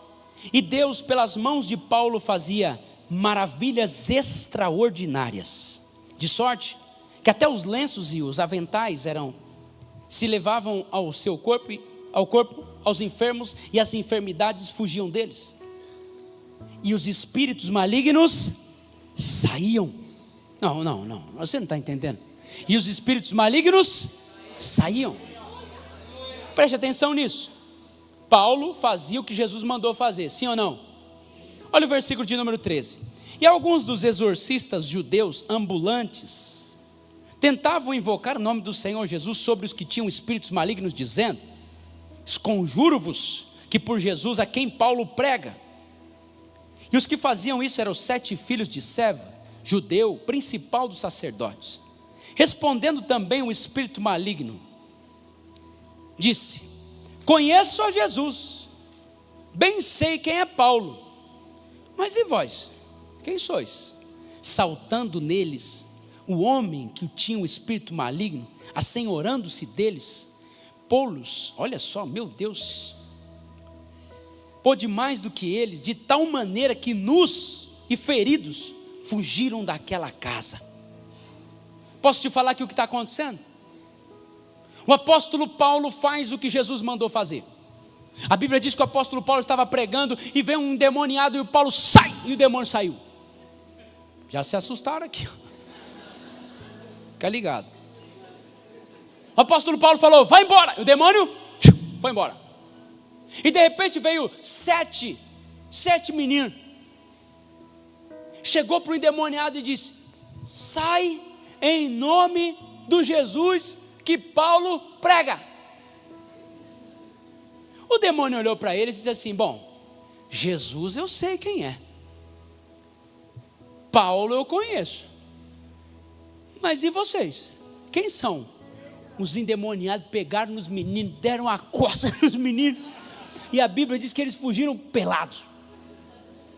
E Deus, pelas mãos de Paulo, fazia maravilhas extraordinárias, de sorte que até os lenços e os aventais se levavam ao seu corpo ao corpo, aos enfermos, e as enfermidades fugiam deles. E os espíritos malignos saíam. Não, você não está entendendo. E os espíritos malignos saíam. Preste atenção nisso. Paulo fazia o que Jesus mandou fazer, sim ou não? Olha o versículo de número 13. E alguns dos exorcistas judeus ambulantes tentavam invocar o nome do Senhor Jesus sobre os que tinham espíritos malignos, dizendo: esconjuro-vos que por Jesus a quem Paulo prega. E os que faziam isso eram os 7 filhos de Seva, judeu, principal dos sacerdotes. Respondendo também o espírito maligno, disse: conheço a Jesus, bem sei quem é Paulo, mas e vós, quem sois? Saltando neles, o homem que tinha o espírito maligno, assenhorando-se deles, pô-los, olha só, meu Deus, pôde mais do que eles, de tal maneira que nus e feridos fugiram daquela casa. Posso te falar aqui o que está acontecendo? O apóstolo Paulo faz o que Jesus mandou fazer. A Bíblia diz que o apóstolo Paulo estava pregando e veio um endemoniado e o Paulo sai, e o demônio saiu. Já se assustaram aqui. Fica ligado. O apóstolo Paulo falou: vai embora, e o demônio foi embora. E de repente veio sete meninos. Chegou para o endemoniado e disse: sai em nome do Jesus que Paulo prega. O demônio olhou para eles e disse assim: bom, Jesus eu sei quem é, Paulo eu conheço, mas e vocês? Quem são? Os endemoniados pegaram nos meninos, deram uma coça nos meninos, e a Bíblia diz que eles fugiram pelados.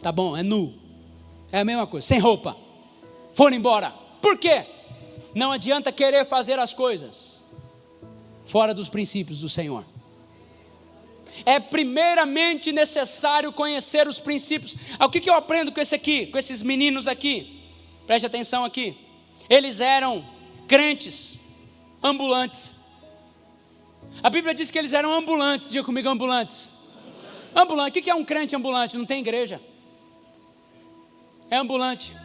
Tá bom, é nu, é a mesma coisa, sem roupa, foram embora. Por quê? Não adianta querer fazer as coisas fora dos princípios do Senhor. É primeiramente necessário conhecer os princípios. O que eu aprendo com esses meninos aqui? Preste atenção aqui. Eles eram crentes ambulantes. A Bíblia diz que eles eram ambulantes. Diga comigo, ambulantes. Ambulante. O que é um crente ambulante? Não tem igreja. É ambulante.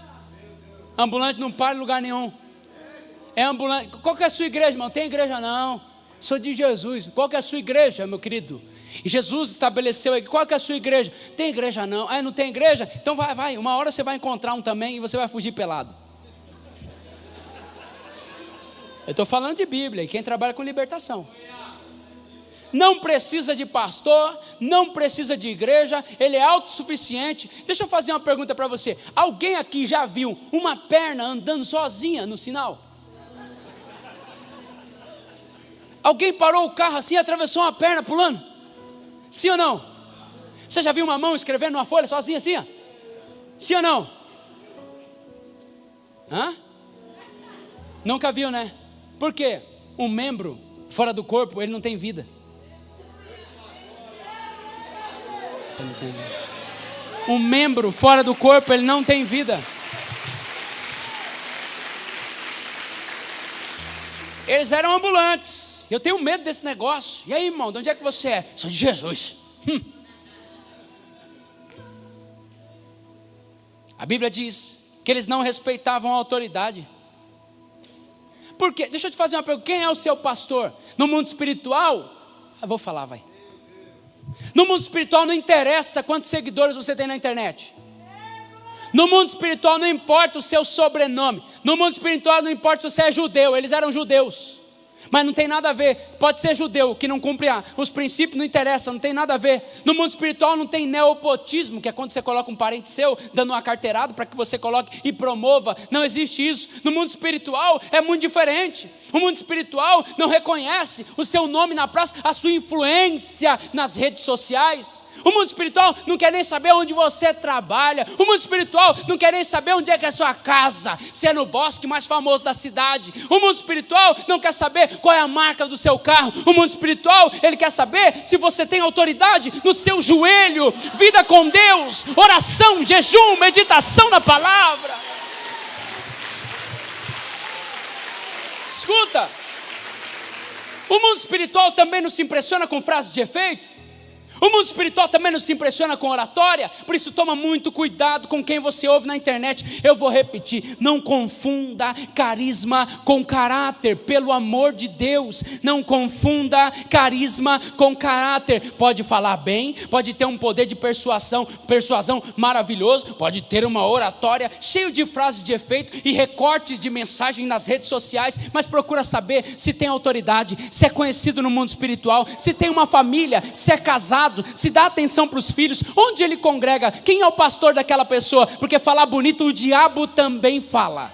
Ambulante não para em lugar nenhum. É ambulante. Qual que é a sua igreja, irmão? Tem igreja não. Sou de Jesus. Qual que é a sua igreja, meu querido? E Jesus estabeleceu aí, qual que é a sua igreja? Tem igreja não? Ah, não tem igreja? Então vai, uma hora você vai encontrar um também e você vai fugir pelado. Eu estou falando de Bíblia, e quem trabalha com libertação. Não precisa de pastor, não precisa de igreja, ele é autossuficiente. Deixa eu fazer uma pergunta para você. Alguém aqui já viu uma perna andando sozinha no sinal? Alguém parou o carro assim e atravessou uma perna pulando? Sim ou não? Você já viu uma mão escrevendo numa folha sozinha assim? Ó? Sim ou não? Hã? Nunca viu, né? Por quê? Um membro fora do corpo, ele não tem vida. Você não entende? Um membro fora do corpo, ele não tem vida. Eles eram ambulantes. Eu tenho medo desse negócio. E aí, irmão, de onde é que você é? Sou de Jesus. A Bíblia diz que eles não respeitavam a autoridade. Por quê? Deixa eu te fazer uma pergunta. Quem é o seu pastor? No mundo espiritual? Eu vou falar, vai. No mundo espiritual não interessa quantos seguidores você tem na internet. No mundo espiritual não importa o seu sobrenome. No mundo espiritual não importa se você é judeu. Eles eram judeus. Mas não tem nada a ver, pode ser judeu que não cumpre os princípios, não interessa, não tem nada a ver. No mundo espiritual não tem neopotismo, que é quando você coloca um parente seu, dando uma carteirada para que você coloque e promova. Não existe isso. No mundo espiritual é muito diferente. O mundo espiritual não reconhece o seu nome na praça, a sua influência nas redes sociais. O mundo espiritual não quer nem saber onde você trabalha. O mundo espiritual não quer nem saber onde é que é a sua casa, se é no bosque mais famoso da cidade. O mundo espiritual não quer saber qual é a marca do seu carro. O mundo espiritual, ele quer saber se você tem autoridade no seu joelho, vida com Deus, oração, jejum, meditação na palavra. Escuta, O mundo espiritual também não se impressiona com frases de efeito. O mundo espiritual também não se impressiona com oratória. Por isso toma muito cuidado com quem você ouve na internet. Eu vou repetir, não confunda carisma com caráter, pelo amor de Deus. Não confunda carisma com caráter. Pode falar bem, pode ter um poder de persuasão maravilhoso, pode ter uma oratória cheio de frases de efeito e recortes de mensagem nas redes sociais, mas procura saber se tem autoridade, se é conhecido no mundo espiritual, se tem uma família, se é casado, se dá atenção para os filhos, onde ele congrega, quem é o pastor daquela pessoa, porque falar bonito o diabo também fala.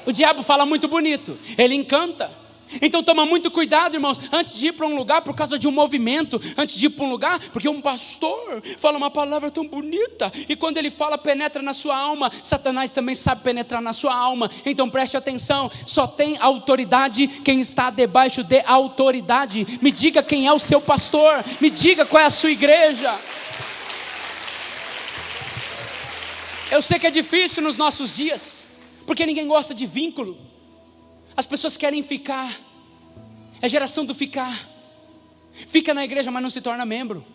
O diabo fala muito bonito, ele encanta. Então toma muito cuidado, irmãos, antes de ir para um lugar por causa de um movimento, antes de ir para um lugar, porque um pastor fala uma palavra tão bonita, e quando ele fala penetra na sua alma. Satanás também sabe penetrar na sua alma. Então preste atenção, só tem autoridade quem está debaixo de autoridade. Me diga quem é o seu pastor, me diga qual é a sua igreja. Eu sei que é difícil nos nossos dias, porque ninguém gosta de vínculo. As pessoas querem ficar, é a geração do ficar. Fica na igreja, mas não se torna membro.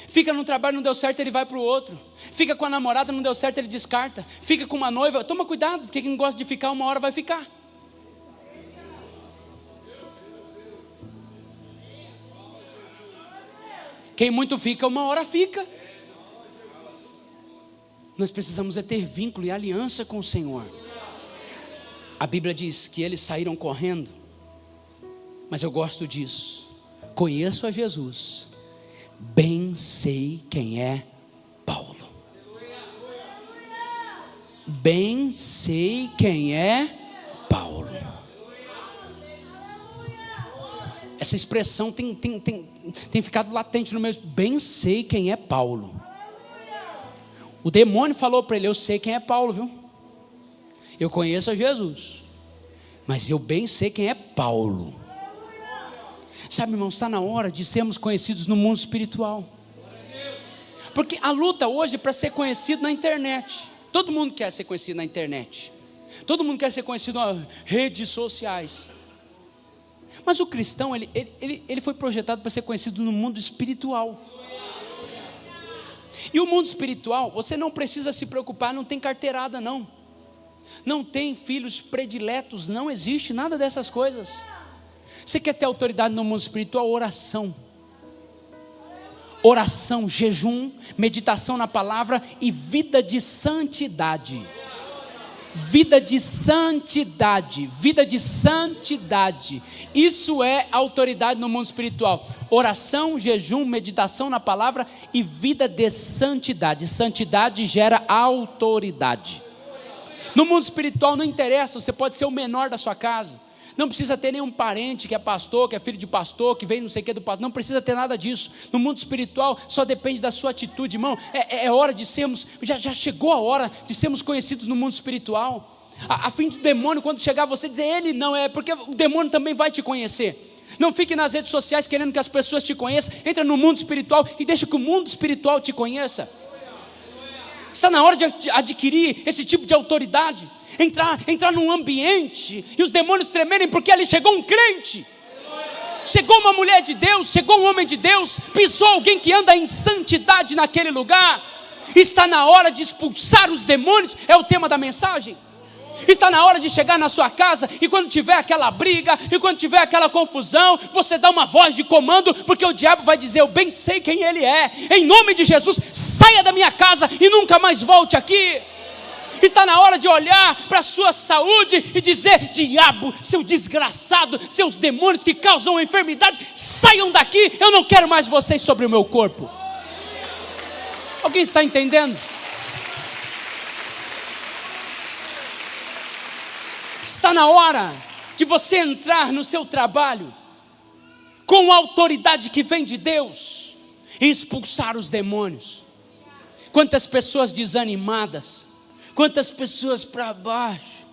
Fica no trabalho, não deu certo, ele vai para o outro. Fica com a namorada, não deu certo, ele descarta. Fica com uma noiva, toma cuidado, porque quem gosta de ficar, uma hora vai ficar. Quem muito fica, uma hora fica. Nós precisamos ter vínculo e aliança com o Senhor. A Bíblia diz que eles saíram correndo, mas eu gosto disso. Conheço a Jesus, bem sei quem é Paulo. Bem sei quem é Paulo. Essa expressão tem ficado latente no meu. Bem sei quem é Paulo. O demônio falou para ele: eu sei quem é Paulo, viu? Eu conheço a Jesus, mas eu bem sei quem é Paulo. Sabe, irmão, está na hora de sermos conhecidos no mundo espiritual. Porque a luta hoje é para ser conhecido na internet. Todo mundo quer ser conhecido na internet. Todo mundo quer ser conhecido nas redes sociais. Mas o cristão, ele foi projetado para ser conhecido no mundo espiritual. E o mundo espiritual, você não precisa se preocupar, não tem carteirada não. Não tem filhos prediletos, não existe nada dessas coisas. Você quer ter autoridade no mundo espiritual? Oração. Oração, jejum, meditação na palavra e vida de santidade. Vida de santidade, vida de santidade. Isso é autoridade no mundo espiritual. Oração, jejum, meditação na palavra e vida de santidade. Santidade gera autoridade. No mundo espiritual não interessa, você pode ser o menor da sua casa. Não precisa ter nenhum parente que é pastor, que é filho de pastor, que vem não sei o que do pastor. Não precisa ter nada disso. No mundo espiritual só depende da sua atitude, irmão. É hora de sermos, já chegou a hora de sermos conhecidos no mundo espiritual. A fim do demônio, quando chegar você dizer ele não é, porque o demônio também vai te conhecer. Não fique nas redes sociais querendo que as pessoas te conheçam. Entra no mundo espiritual e deixa que o mundo espiritual te conheça. Está na hora de adquirir esse tipo de autoridade. Entrar num ambiente e os demônios tremerem porque ali chegou um crente. Chegou uma mulher de Deus, chegou um homem de Deus, pisou alguém que anda em santidade naquele lugar. Está na hora de expulsar os demônios, é o tema da mensagem. Está na hora de chegar na sua casa e quando tiver aquela briga, e quando tiver aquela confusão, você dá uma voz de comando, porque o diabo vai dizer: eu bem sei quem ele é, em nome de Jesus, saia da minha casa e nunca mais volte aqui. Está na hora de olhar para a sua saúde e dizer: diabo, seu desgraçado, seus demônios que causam enfermidade, saiam daqui, eu não quero mais vocês sobre o meu corpo. Alguém está entendendo? Está na hora de você entrar no seu trabalho com a autoridade que vem de Deus e expulsar os demônios. Quantas pessoas desanimadas, quantas pessoas para baixo,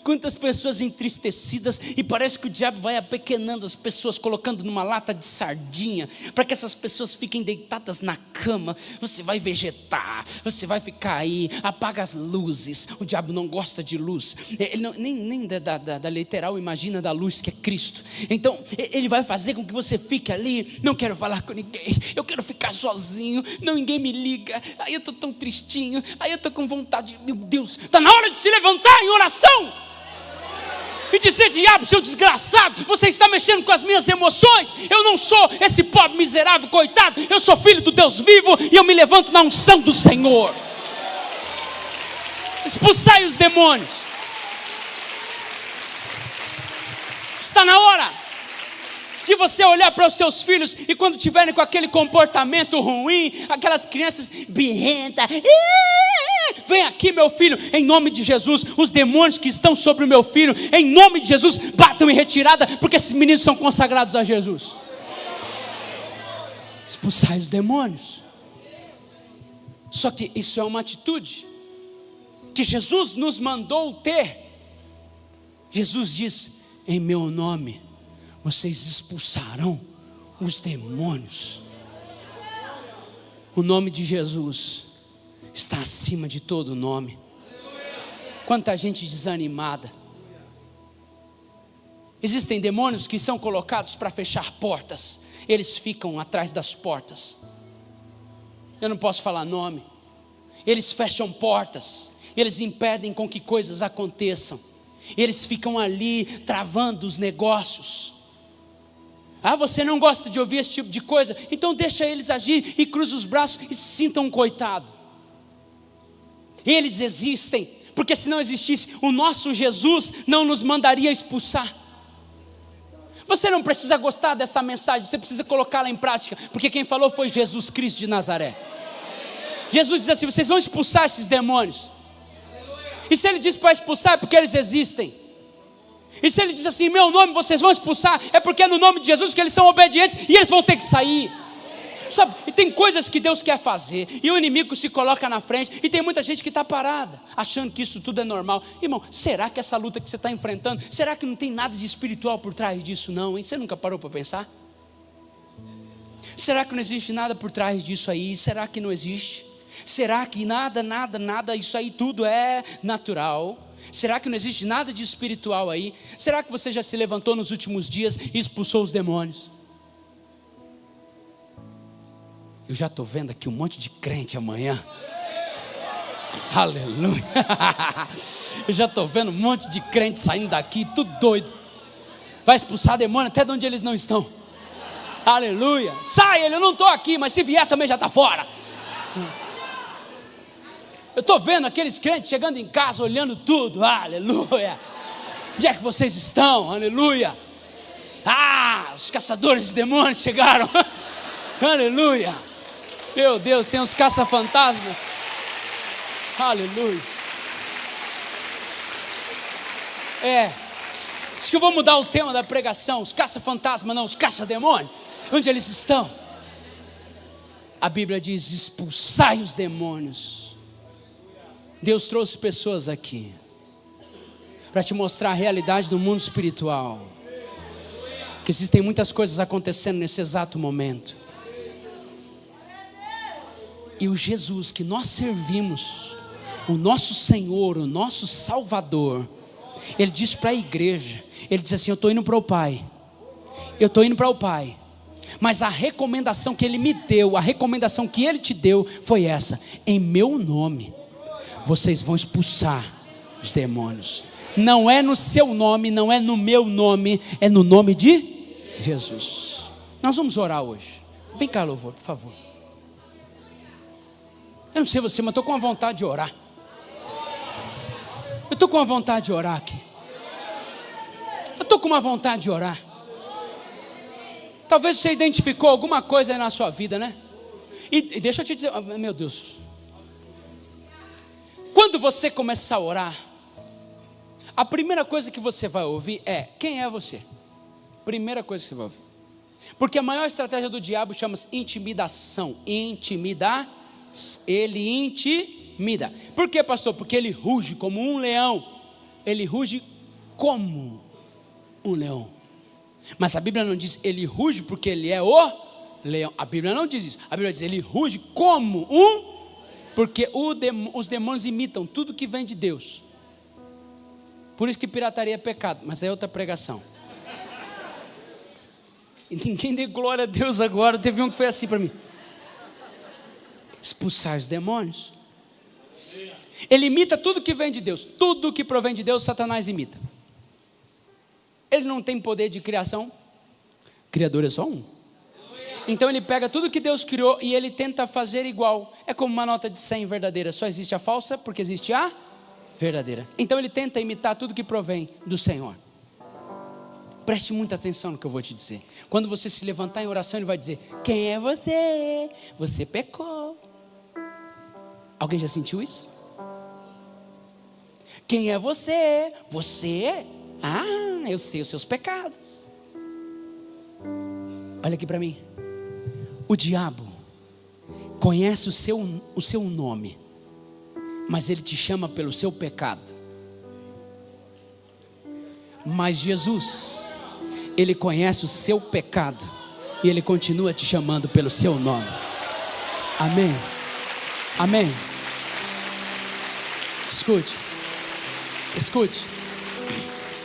Quantas pessoas entristecidas, e parece que o diabo vai apequenando as pessoas, colocando numa lata de sardinha, para que essas pessoas fiquem deitadas na cama. Você vai vegetar, você vai ficar aí, apaga as luzes. O diabo não gosta de luz, ele não, nem da literal, imagina da luz que é Cristo. Então ele vai fazer com que você fique ali, não quero falar com ninguém, eu quero ficar sozinho, não, ninguém me liga, aí eu estou tão tristinho, aí eu estou com vontade, meu Deus, está na hora de se levantar em oração e dizer: diabo, seu desgraçado, você está mexendo com as minhas emoções. Eu não sou esse pobre miserável, coitado, eu sou filho do Deus vivo, e eu me levanto na unção do Senhor. Expulsai os demônios. Está na hora de você olhar para os seus filhos, e quando tiverem com aquele comportamento ruim, aquelas crianças birrentas, vem aqui, meu filho, em nome de Jesus. Os demônios que estão sobre o meu filho, em nome de Jesus, batam em retirada, porque esses meninos são consagrados a Jesus. Expulsai os demônios. Só que isso é uma atitude que Jesus nos mandou ter. Jesus diz: em meu nome vocês expulsarão os demônios. O nome de Jesus está acima de todo nome. Quanta gente desanimada. Existem demônios que são colocados para fechar portas. Eles ficam atrás das portas. Eu não posso falar nome. Eles fecham portas. Eles impedem com que coisas aconteçam. Eles ficam ali travando os negócios. Ah, você não gosta de ouvir esse tipo de coisa? Então deixa eles agir e cruza os braços e se sinta um coitado. Eles existem, porque se não existisse, o nosso Jesus não nos mandaria expulsar. Você não precisa gostar dessa mensagem, você precisa colocá-la em prática, porque quem falou foi Jesus Cristo de Nazaré. Jesus diz assim: vocês vão expulsar esses demônios. E se ele diz para expulsar, é porque eles existem. E se ele diz assim: em meu nome vocês vão expulsar, é porque é no nome de Jesus que eles são obedientes e eles vão ter que sair. Sabe, e tem coisas que Deus quer fazer, e o inimigo se coloca na frente, e tem muita gente que está parada, achando que isso tudo é normal. Irmão, será que essa luta que você está enfrentando, será que não tem nada de espiritual por trás disso não, hein? Você nunca parou para pensar? Será que não existe nada por trás disso aí? Será que não existe? Será que nada, isso aí tudo é natural? Será que não existe nada de espiritual aí? Será que você já se levantou nos últimos dias e expulsou os demônios? Eu já estou vendo aqui um monte de crente amanhã. Aleluia. Eu já estou vendo um monte de crente saindo daqui, tudo doido. Vai expulsar demônio até de onde eles não estão. Aleluia. Sai, eu não estou aqui, mas se vier também já está fora. Eu estou vendo aqueles crentes chegando em casa, olhando tudo. Aleluia. Onde é que vocês estão? Aleluia. Ah, os caçadores de demônios chegaram. Aleluia. Meu Deus, tem uns caça-fantasmas. Aleluia. Acho que eu vou mudar o tema da pregação. Os caça-fantasmas, não, os caça-demônios. Onde eles estão? A Bíblia diz: expulsai os demônios. Deus trouxe pessoas aqui para te mostrar a realidade do mundo espiritual. Que existem muitas coisas acontecendo nesse exato momento. E o Jesus que nós servimos, o nosso Senhor, o nosso Salvador, Ele diz para a igreja, Ele diz assim: eu estou indo para o Pai, eu estou indo para o Pai, mas a recomendação que Ele me deu, a recomendação que Ele te deu foi essa: em meu nome vocês vão expulsar os demônios. Não é no seu nome, não é no meu nome, é no nome de Jesus. Nós vamos orar hoje. Vem cá, louvor, por favor. Eu não sei você, mas estou com uma vontade de orar. Eu estou com uma vontade de orar aqui. Eu estou com uma vontade de orar. Talvez você identificou alguma coisa aí na sua vida, né? E deixa eu te dizer, meu Deus. Quando você começar a orar, a primeira coisa que você vai ouvir é: quem é você? Primeira coisa que você vai ouvir. Porque a maior estratégia do diabo chama-se intimidação. Ele intimida. Por quê, pastor? Porque ele ruge como um leão. ele ruge como um leão. Mas a Bíblia não diz ele ruge porque ele é o leão. A Bíblia não diz isso. A Bíblia diz ele ruge como um, porque os demônios imitam tudo que vem de Deus. Por isso que pirataria é pecado, mas é outra pregação. E ninguém dê glória a Deus agora. Teve um que foi assim para mim: expulsar os demônios. Ele imita tudo que vem de Deus. Tudo que provém de Deus, Satanás imita. Ele não tem poder de criação. Criador é só um. Então ele pega tudo que Deus criou e ele tenta fazer igual. É como uma nota de 100 verdadeira. Só existe a falsa porque existe a verdadeira. Então ele tenta imitar tudo que provém do Senhor. Preste muita atenção no que eu vou te dizer. Quando você se levantar em oração, ele vai dizer: quem é você? Você pecou. Alguém já sentiu isso? Quem é você? Você? Eu sei os seus pecados. Olha aqui para mim. O diabo conhece o seu nome, mas ele te chama pelo seu pecado. Mas Jesus, ele conhece o seu pecado e ele continua te chamando pelo seu nome. Amém. Amém. Escute.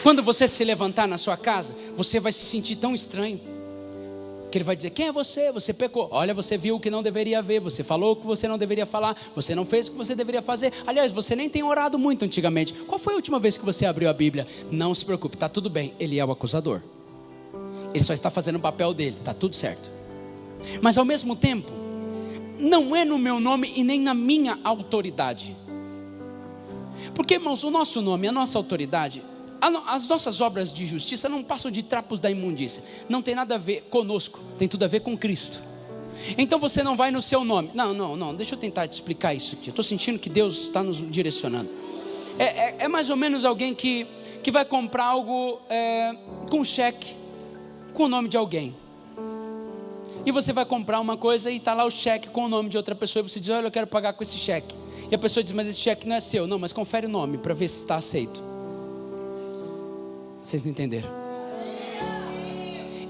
Quando você se levantar na sua casa, você vai se sentir tão estranho, que ele vai dizer: quem é você? Você pecou. Olha, você viu o que não deveria ver, você falou o que você não deveria falar, você não fez o que você deveria fazer. Aliás, você nem tem orado muito antigamente. Qual foi a última vez que você abriu a Bíblia? Não se preocupe, está tudo bem. Ele é o acusador. Ele só está fazendo o papel dele, está tudo certo. Mas ao mesmo tempo, não é no meu nome e nem na minha autoridade. Porque, irmãos, o nosso nome, a nossa autoridade, as nossas obras de justiça não passam de trapos da imundícia. Não tem nada a ver conosco, tem tudo a ver com Cristo. Então você não vai no seu nome. Não, deixa eu tentar te explicar isso aqui. Eu estou sentindo que Deus está nos direcionando. É mais ou menos alguém que vai comprar algo com cheque, com o nome de alguém. E você vai comprar uma coisa e está lá o cheque com o nome de outra pessoa. E você diz: olha, eu quero pagar com esse cheque. E a pessoa diz: mas esse cheque não é seu. Não, mas confere o nome para ver se está aceito. Vocês não entenderam?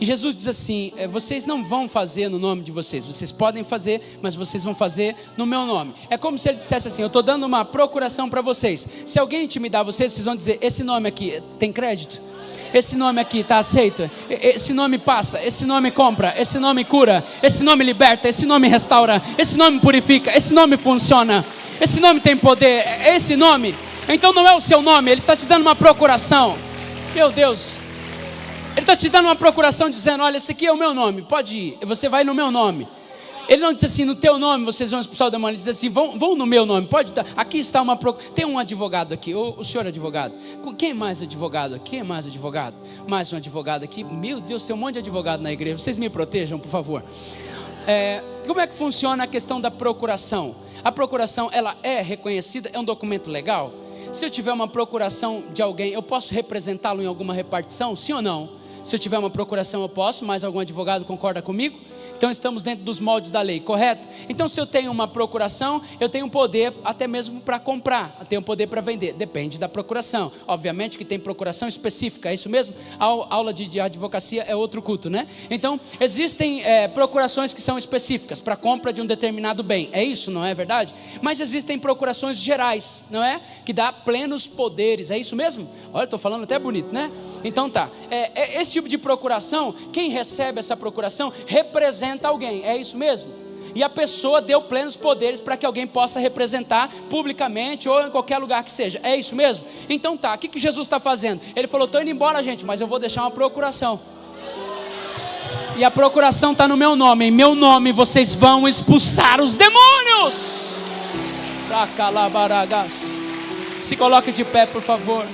E Jesus diz assim: vocês não vão fazer no nome de vocês. Vocês podem fazer, mas vocês vão fazer no meu nome. É como se ele dissesse assim: eu estou dando uma procuração para vocês. Se alguém intimidar vocês, vocês vão dizer: esse nome aqui tem crédito? Esse nome aqui está aceito? Esse nome passa, esse nome compra, esse nome cura, esse nome liberta, esse nome restaura, esse nome purifica, esse nome funciona, esse nome tem poder, esse nome. Então não é o seu nome, ele está te dando uma procuração. Meu Deus, ele está te dando uma procuração dizendo: olha, esse aqui é o meu nome, pode ir, você vai no meu nome. Ele não diz assim: no teu nome vocês vão expulsar o demônio. Ele diz assim: vão no meu nome, pode dar. Aqui está uma procuração. Tem um advogado aqui, o senhor advogado. Quem mais advogado aqui? Quem mais advogado? Mais um advogado aqui. Meu Deus, tem um monte de advogado na igreja. Vocês me protejam, por favor. Como é que funciona a questão da procuração? A procuração, ela é reconhecida, é um documento legal. Se eu tiver uma procuração de alguém, eu posso representá-lo em alguma repartição? Sim ou não? Se eu tiver uma procuração, eu posso. Mais algum advogado concorda comigo? Então estamos dentro dos moldes da lei, correto? Então se eu tenho uma procuração, eu tenho poder até mesmo para comprar, eu tenho poder para vender, depende da procuração. Obviamente que tem procuração específica, é isso mesmo? A aula de advocacia é outro culto, né? Então existem procurações que são específicas para compra de um determinado bem, é isso, não é verdade? Mas existem procurações gerais, não é? Que dá plenos poderes, é isso mesmo? Olha, estou falando até bonito, né? Então tá, esse tipo de procuração, quem recebe essa procuração representa alguém, é isso mesmo? E a pessoa deu plenos poderes para que alguém possa representar publicamente ou em qualquer lugar que seja, é isso mesmo? Então tá, o que Jesus está fazendo? Ele falou: estou indo embora, gente, mas eu vou deixar uma procuração. E a procuração está no meu nome. Em meu nome vocês vão expulsar os demônios. Se coloque de pé, por favor.